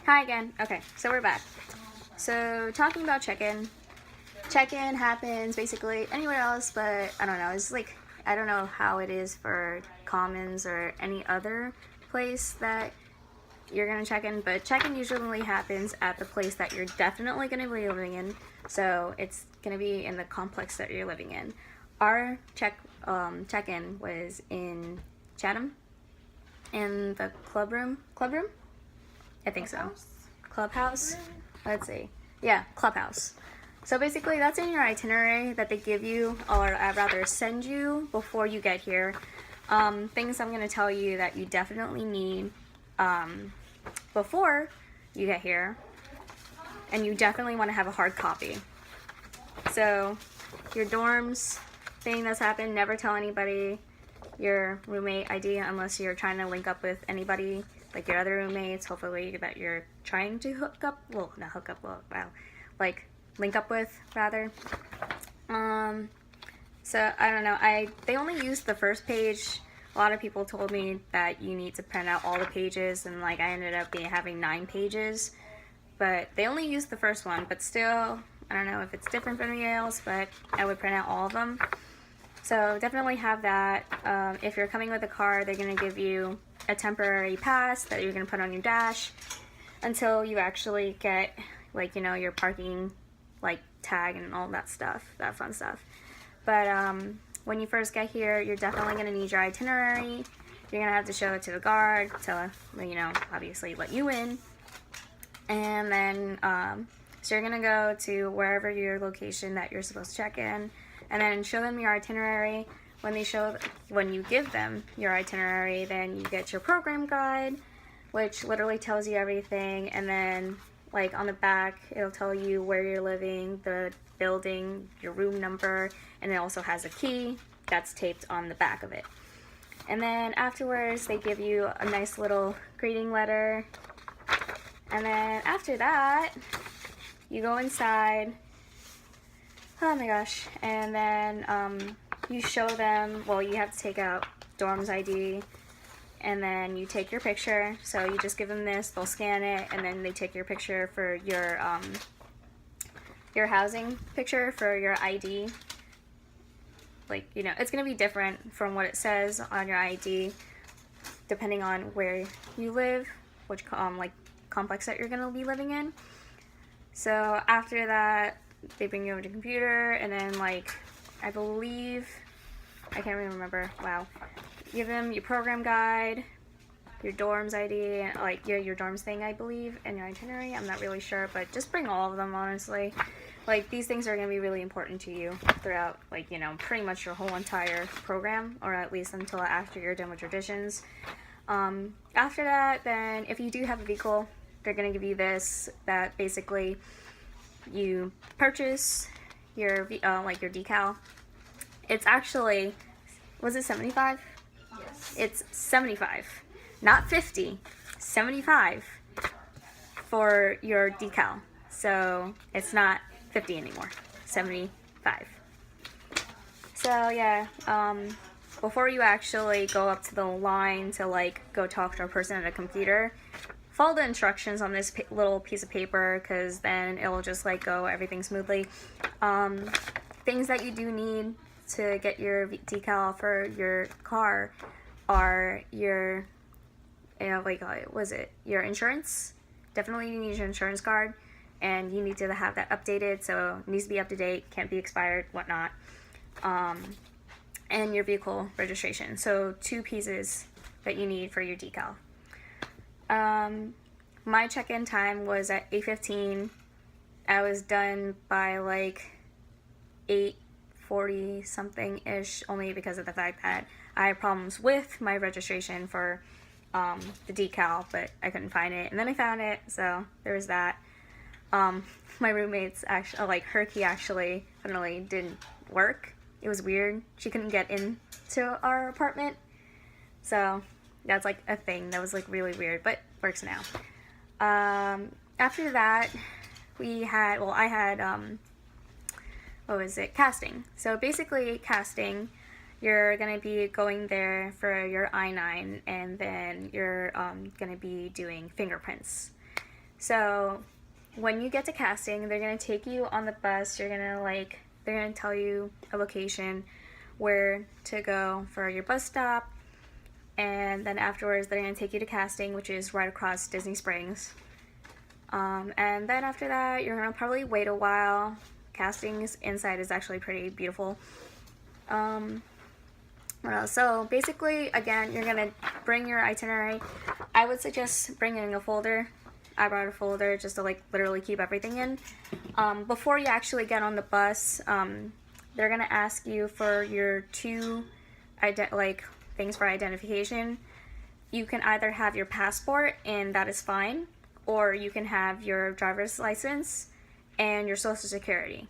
Hi again. Okay, so we're back. So talking about check-in. Check-in happens basically anywhere else, but I don't know. It's like I don't know how it is for Commons or any other place that you're gonna check in, but check-in usually happens at the place that you're definitely gonna be living in. So it's gonna be in the complex that you're living in. Our check-in was in Chatham, in the clubroom. I think so. Clubhouse? Let's see. Yeah, Clubhouse. So basically that's in your itinerary that they give you, or I'd rather send you before you get here. Things I'm going to tell you that you definitely need before you get here. And you definitely want to have a hard copy. So your dorms thing that's happened, never tell anybody your roommate ID unless you're trying to link up with anybody, like your other roommates, hopefully that you're trying to hook up, well, not hook up, well, wow, like link up with, rather. So I don't know, they only used the first page. A lot of people told me that you need to print out all the pages, and like I ended up having 9 pages, but they only used the first one. But still, I don't know if it's different from anybody else, but I would print out all of them. So definitely have that. If you're coming with a car, they're going to give you a temporary pass that you're going to put on your dash until you actually get, like, you know, your parking, like, tag and all that stuff, that fun stuff. But when you first get here, you're definitely going to need your itinerary. You're going to have to show it to the guard to, you know, obviously let you in. And then, so you're going to go to wherever your location that you're supposed to check in, and then show them your itinerary. When you give them your itinerary, then you get your program guide, which literally tells you everything. And then, like, on the back, it'll tell you where you're living, the building, your room number, and it also has a key that's taped on the back of it. And then afterwards, they give you a nice little greeting letter. And then after that, you go inside. Oh my gosh. And then you show them, well, you have to take out dorm's ID, and then you take your picture. So you just give them this, they'll scan it, and then they take your picture for your housing picture for your ID. Like, you know, it's going to be different from what it says on your ID depending on where you live, which like complex that you're going to be living in. So after that, they bring you over to the computer, and then, like, I believe, I can't even remember, wow, give them your program guide, your dorms ID, like your dorms thing, I believe, and your itinerary. I'm not really sure, but just bring all of them, honestly. Like, these things are going to be really important to you throughout, like, you know, pretty much your whole entire program, or at least until after you're done with traditions. After that, then, if you do have a vehicle, they're going to give you this, that basically you purchase your like your decal. It's actually, was it 75? Yes. It's 75, not 50, 75 for your decal. So it's not 50 anymore, 75. So yeah, before you actually go up to the line to, like, go talk to a person at a computer, follow the instructions on this little piece of paper, because then it'll just, like, go everything smoothly. Things that you do need to get your decal for your car are your, you know, like, was it your insurance? Definitely you need your insurance card, and you need to have that updated, so it needs to be up to date, can't be expired, whatnot. And your vehicle registration. So 2 pieces that you need for your decal. My check-in time was at 8:15. I was done by like 8:40 something ish, only because of the fact that I had problems with my registration for the decal, but I couldn't find it, and then I found it, so there was that. My roommate's actually, like, her key actually finally didn't work. It was weird. She couldn't get into our apartment, so that's, like, a thing that was, like, really weird, but works now. After that, I had, what was it, casting. So basically, casting, you're going to be going there for your I-9, and then you're going to be doing fingerprints. So when you get to casting, they're gonna take you on the bus. They're gonna tell you a location where to go for your bus stop, and then afterwards they're gonna take you to casting, which is right across Disney Springs. And then after that, you're gonna probably wait a while. Casting's inside is actually pretty beautiful. So basically, again, you're gonna bring your itinerary. I would suggest bringing a folder. I brought a folder just to like literally keep everything in. Before you actually get on the bus, they're gonna ask you for your two things for identification. You can either have your passport, and that is fine, or you can have your driver's license and your social security,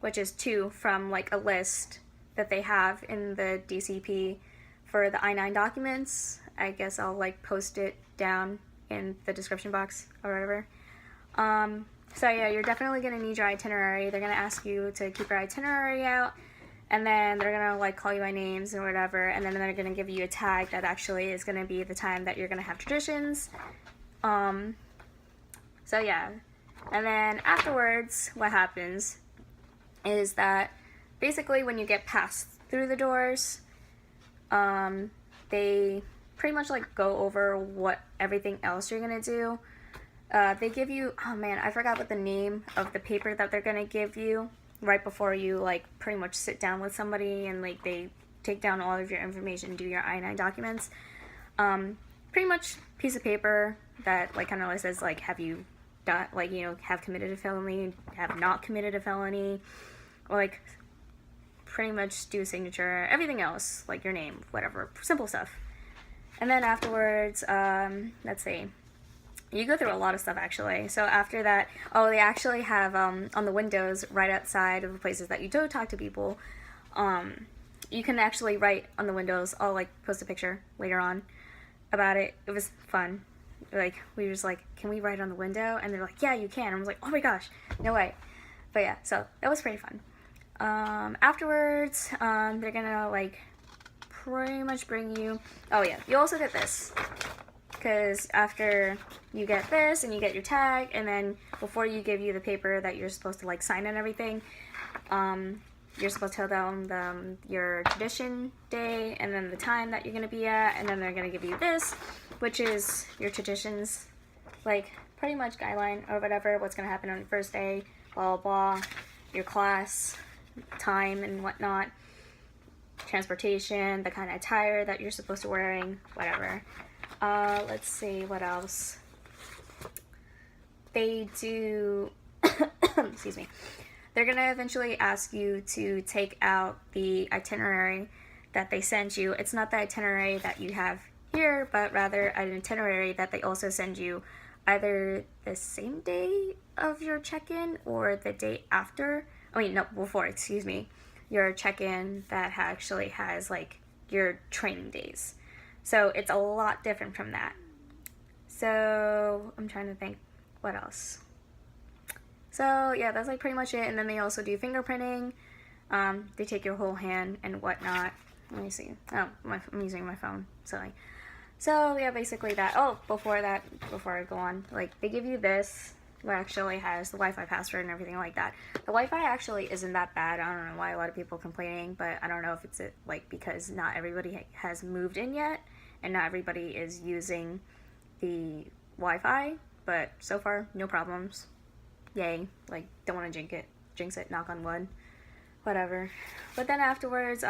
which is two from like a list that they have in the DCP for the I-9 documents. I guess I'll like post it down in the description box or whatever. So yeah, you're definitely gonna need your itinerary. They're gonna ask you to keep your itinerary out, and then they're gonna like call you by names or whatever, and then they're gonna give you a tag that actually is gonna be the time that you're gonna have traditions. So yeah, and then afterwards, what happens is that basically when you get passed through the doors, they pretty much like go over what everything else you're gonna do. They give you, oh man, I forgot what the name of the paper that they're gonna give you right before you like pretty much sit down with somebody, and like they take down all of your information, do your I-9 documents. Pretty much piece of paper that like kind of says like, have you done, like, you know, have committed a felony, have not committed a felony, or like pretty much do a signature, everything else, like your name, whatever, simple stuff. And then afterwards, let's see, you go through a lot of stuff actually. So after that, oh, they actually have on the windows right outside of the places that you do talk to people, you can actually write on the windows. I'll like post a picture later on about it. It was fun. Like we were just like, can we write on the window? And they're like, yeah, you can. And I was like, oh my gosh, no way. But yeah, so that was pretty fun. Afterwards, they're gonna like pretty much bring you, oh yeah, you also get this, because after you get this and you get your tag, and then before you give you the paper that you're supposed to like sign and everything, you're supposed to tell them your tradition day and then the time that you're gonna be at, and then they're gonna give you this, which is your traditions, like pretty much guideline or whatever, what's gonna happen on your first day, blah blah blah, your class, time and whatnot, transportation, the kind of attire that you're supposed to wearing, whatever. Let's see what else. They do, excuse me, they're gonna eventually ask you to take out the itinerary that they send you. It's not the itinerary that you have here, but rather an itinerary that they also send you either the same day of your check-in or the day after. I mean, no, before, excuse me, your check-in that actually has like your training days. So it's a lot different from that. So I'm trying to think what else. So yeah, that's like pretty much it. And then they also do fingerprinting. They take your whole hand and whatnot. Let me see. Oh, I'm using my phone. Sorry. So yeah, basically that. Oh, before I go on, like they give you this, which actually has the Wi-Fi password and everything like that. The Wi-Fi actually isn't that bad. I don't know why a lot of people are complaining, but I don't know if it's like because not everybody has moved in yet, and not everybody is using the Wi-Fi. But so far, no problems. Yay! Like, don't want to jinx it. Knock on wood. Whatever. But then afterwards,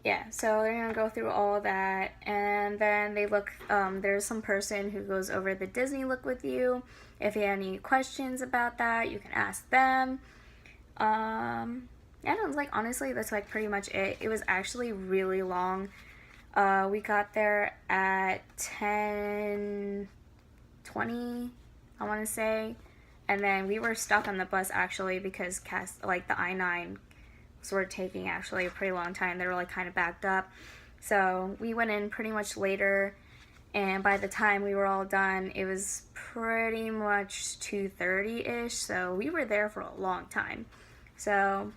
yeah, so they're gonna go through all of that, and then they look, there's some person who goes over the Disney look with you. If you have any questions about that, you can ask them. Yeah, no, like, honestly, that's, like, pretty much it. It was actually really long. We got there at 10:20, I want to say, and then we were stuck on the bus, actually, because, the I-9 were taking actually a pretty long time. They were like kind of backed up, so we went in pretty much later, and by the time we were all done, it was pretty much 2:30-ish, so we were there for a long time. So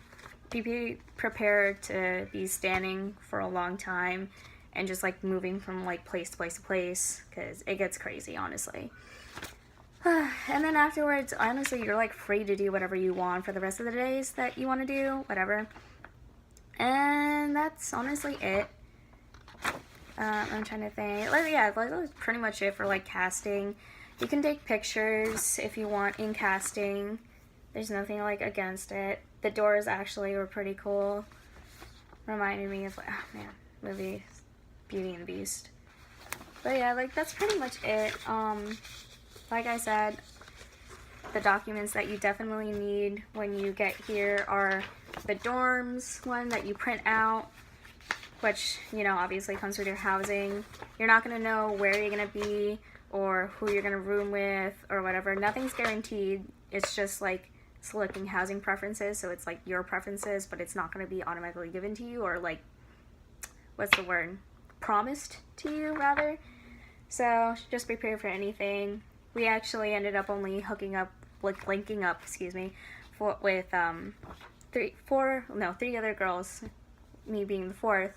be prepared to be standing for a long time, and just like moving from like place to place to place, because it gets crazy, honestly. And then afterwards, honestly, you're like free to do whatever you want for the rest of the days that you want to do, whatever. And that's honestly it. I'm trying to think. Like, yeah, that's pretty much it for like casting. You can take pictures if you want in casting. There's nothing like against it. The doors actually were pretty cool. Reminded me of, oh man, movie Beauty and the Beast. But yeah, like that's pretty much it. Like I said, the documents that you definitely need when you get here are the dorms one that you print out, which, you know, obviously comes with your housing. You're not going to know where you're going to be or who you're going to room with or whatever. Nothing's guaranteed. It's just like selecting housing preferences, so it's like your preferences, but it's not going to be automatically given to you, or like, what's the word? Promised to you, rather. So just prepare for anything. We actually ended up only linking up, excuse me, with three other girls, me being the fourth.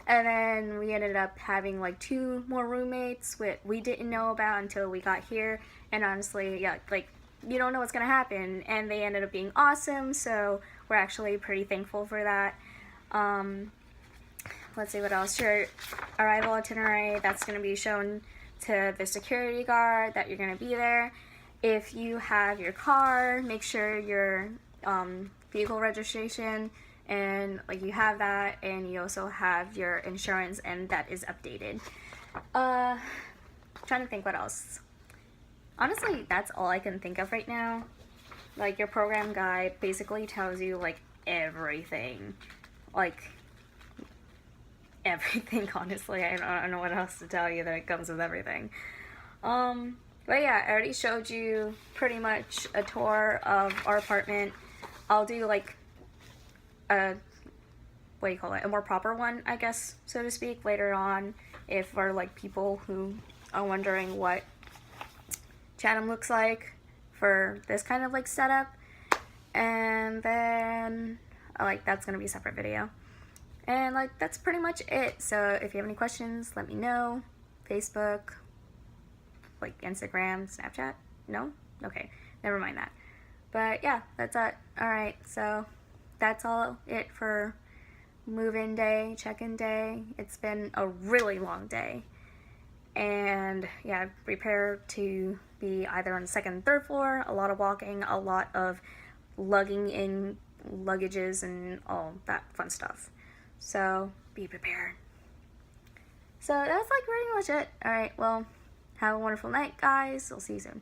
And then we ended up having like 2 more roommates we didn't know about until we got here. And honestly, yeah, like, you don't know what's gonna happen. And they ended up being awesome, so we're actually pretty thankful for that. Let's see what else. Your arrival itinerary, that's gonna be shown to the security guard that you're gonna be there. If you have your car, make sure your vehicle registration and like you have that, and you also have your insurance and that is updated. Trying to think what else. Honestly, that's all I can think of right now. Like, your program guide basically tells you like everything, like everything. Honestly, I don't know what else to tell you, that it comes with everything. But yeah, I already showed you pretty much a tour of our apartment. I'll do like a, what do you call it, a more proper one, I guess, so to speak, later on, if for like people who are wondering what Chatham looks like for this kind of like setup. And then like that's gonna be a separate video. And like that's pretty much it. So if you have any questions, let me know. Facebook, like Instagram, Snapchat? No? Okay, never mind that. But yeah, that's it. Alright, so that's all it for move-in day, check-in day. It's been a really long day. And yeah, prepare to be either on the 2nd and 3rd floor, a lot of walking, a lot of lugging in luggages and all that fun stuff. So be prepared. So that's like pretty much it. Alright, well, have a wonderful night, guys. I'll see you soon.